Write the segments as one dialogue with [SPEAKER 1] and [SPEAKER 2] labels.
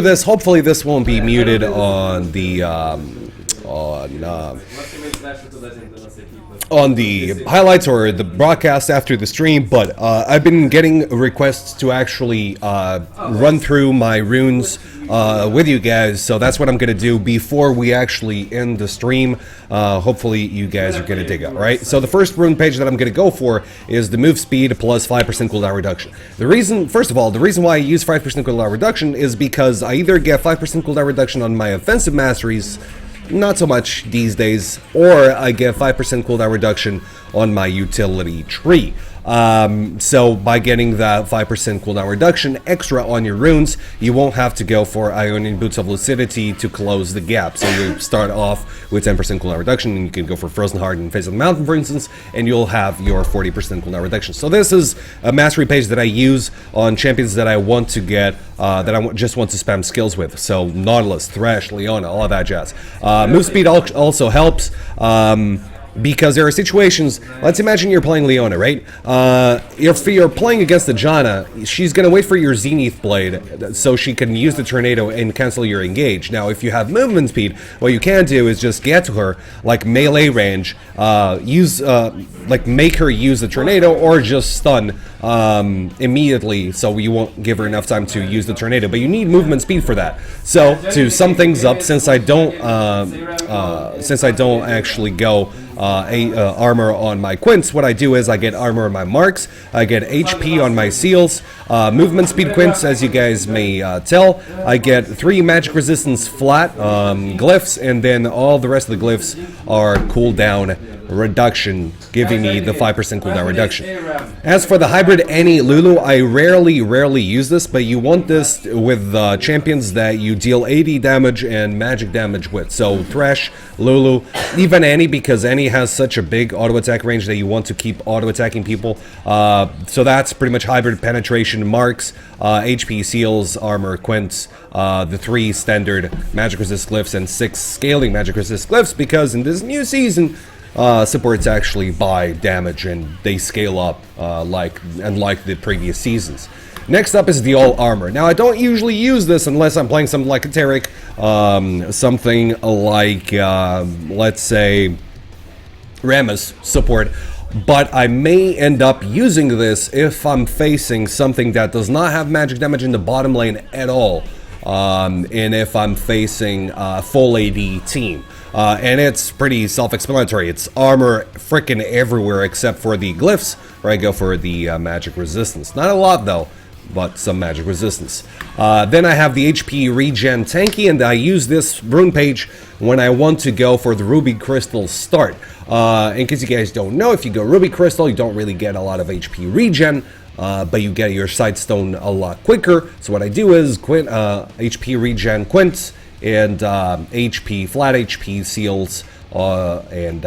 [SPEAKER 1] this. Hopefully this won't be muted on the highlights or the broadcast after the stream, but I've been getting requests to actually run through my runes with you guys, so that's what I'm gonna do before we actually end the stream. Hopefully you guys are gonna dig it, right? So the first rune page that I'm gonna go for is the move speed plus 5% cooldown reduction. The reason, first of all, the reason why I use 5% cooldown reduction is because I either get 5% cooldown reduction on my offensive masteries, not so much these days, or I get 5% cooldown reduction on my utility tree. So by getting that 5% cooldown reduction extra on your runes, you won't have to go for Ionian Boots of Lucidity to close the gap. So you start off with 10% cooldown reduction, and you can go for Frozen Heart and Face of the Mountain, for instance, and you'll have your 40% cooldown reduction. So this is a mastery page that I use on champions that I want to get, that I just want to spam skills with. So Nautilus, Thresh, Leona, all of that jazz. Move speed also helps. Because there are situations, let's imagine you're playing Leona, right? If you're playing against the Janna, she's going to wait for your Zenith Blade so she can use the Tornado and cancel your engage. Now, if you have movement speed, what you can do is just get to her, like melee range, like make her use the Tornado or just stun immediately so you won't give her enough time to use the Tornado. But you need movement speed for that. So, to sum things up, since I don't actually go armor on my quints, what I do is I get armor on my marks, I get HP on my seals, movement speed quints, as you guys may tell, I get 3 magic resistance flat glyphs, and then all the rest of the glyphs are cooldown reduction, giving me the 5% cooldown reduction. As for the hybrid Annie Lulu, I rarely use this, but you want this with champions that you deal 80 damage and magic damage with. So Thresh, Lulu, even Annie, because Annie has such a big auto attack range that you want to keep auto attacking people. So that's pretty much hybrid penetration, marks, HP, seals, armor, quints, the 3 standard magic resist glyphs and 6 scaling magic resist glyphs, because in this new season supports actually buy damage and they scale up like the previous seasons. Next up is the all armor. Now I don't usually use this unless I'm playing something like a Taric, something like let's say Rammus support, but I may end up using this if I'm facing something that does not have magic damage in the bottom lane at all, and if I'm facing a full AD team. And it's pretty self-explanatory. It's armor frickin' everywhere except for the glyphs, where I go for the magic resistance. Not a lot though, but some magic resistance. Then I have the HP regen tanky, and I use this rune page when I want to go for the Ruby Crystal start. In case you guys don't know, if you go Ruby Crystal, you don't really get a lot of HP regen, but you get your Sightstone a lot quicker. So what I do is HP regen quints, and HP, flat HP seals, and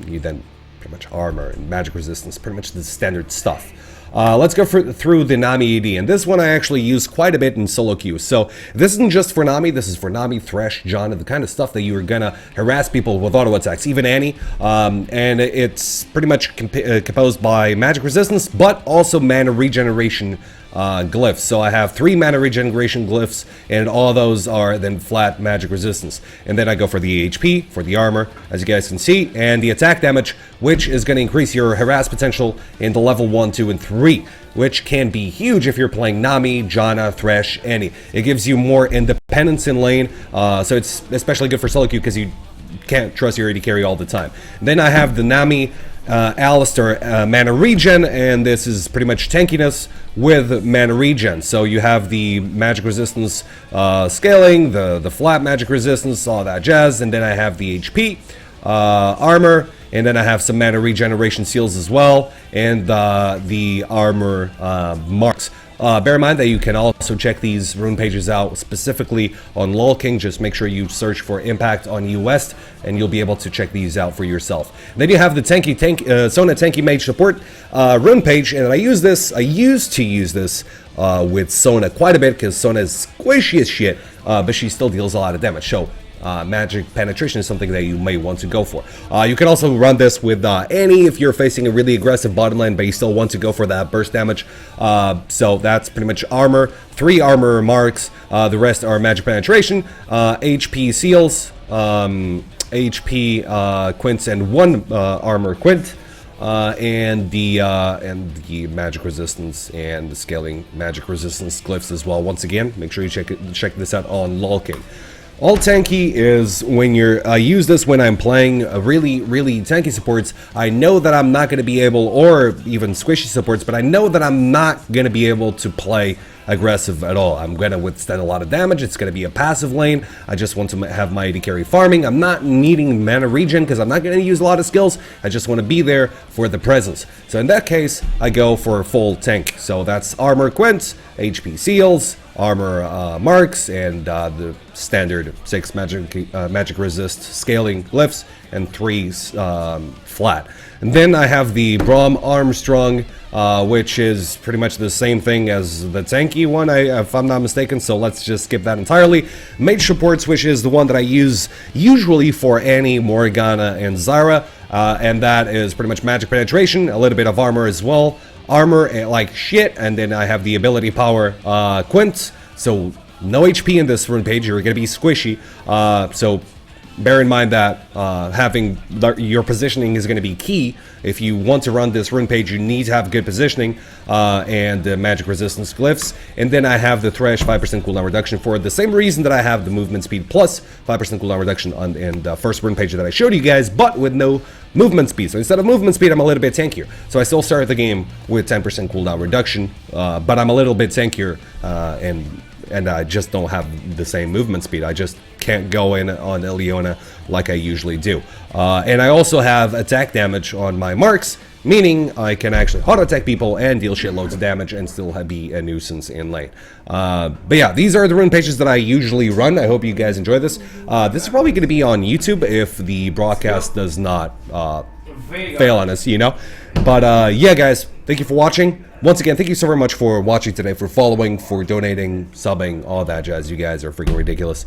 [SPEAKER 1] you then pretty much armor and magic resistance, pretty much the standard stuff. Let's go through the Nami AD, and this one I actually use quite a bit in solo queues. So this isn't just for Nami, this is for Nami, Thresh, Janna, the kind of stuff that you're gonna harass people with auto attacks, even Annie, and it's pretty much composed by magic resistance, but also mana regeneration glyphs. So I have 3 mana regeneration glyphs, and all those are then flat magic resistance. And then I go for the HP, for the armor, as you guys can see, and the attack damage, which is going to increase your harass potential in the level 1, 2, and 3, which can be huge if you're playing Nami, Janna, Thresh, Annie. It gives you more independence in lane, so it's especially good for solo queue because you can't trust your AD carry all the time. Then I have the Nami Alistar mana regen, and this is pretty much tankiness with mana regen. So you have the magic resistance scaling, the flat magic resistance, all that jazz, and then I have the HP, armor, and then I have some mana regeneration seals as well, and the armor marks. Bear in mind that you can also check these rune pages out specifically on LoLking. Just make sure you search for Impact on US, and you'll be able to check these out for yourself. And then you have the Sona Tanky Mage Support rune page, and I used to use this with Sona quite a bit because Sona is squishy as shit, but she still deals a lot of damage. So magic penetration is something that you may want to go for. You can also run this with any if you're facing a really aggressive bottom lane, but you still want to go for that burst damage. So that's pretty much armor. 3 armor marks. The rest are magic penetration, HP seals, HP quints, and 1 armor quint. And the magic resistance and the scaling magic resistance glyphs as well. Once again, make sure you check this out on LoLking. All tanky is when I use this when I'm playing really tanky supports. I know that I'm not going to be able, or even squishy supports, but I know that I'm not going to be able to play aggressive at all. I'm going to withstand a lot of damage. It's going to be a passive lane. I just want to have my AD carry farming. I'm not needing mana regen because I'm not going to use a lot of skills. I just want to be there for the presence. So in that case, I go for full tank. So that's armor quints, HP seals, armor marks, and the standard 6 magic resist scaling glyphs, and 3 flat. And then I have the Braum Armstrong, which is pretty much the same thing as the tanky one, if I'm not mistaken, so let's just skip that entirely. Mage supports, which is the one that I use usually for Annie, Morgana, and Zyra, and that is pretty much magic penetration, a little bit of armor as well. Armor like shit, and then I have the ability power quints, so no HP in this rune page, you're going to be squishy, so bear in mind that having your positioning is going to be key. If you want to run this rune page, you need to have good positioning and magic resistance glyphs. And then I have the Thresh 5% cooldown reduction for the same reason that I have the movement speed plus 5% cooldown reduction in the first rune page that I showed you guys, but with no movement speed. So instead of movement speed, I'm a little bit tankier. So I still start the game with 10% cooldown reduction, but I'm a little bit tankier and I just don't have the same movement speed. I just can't go in on Ileona like I usually do. And I also have attack damage on my marks, meaning I can actually auto attack people and deal shitloads of damage and still be a nuisance in lane. But yeah, these are the rune pages that I usually run. I hope you guys enjoy this. This is probably going to be on YouTube if the broadcast does not fail on us, you know. But yeah, guys, thank you for watching. Once again, thank you so very much for watching today, for following, for donating, subbing, all that jazz. You guys are freaking ridiculous.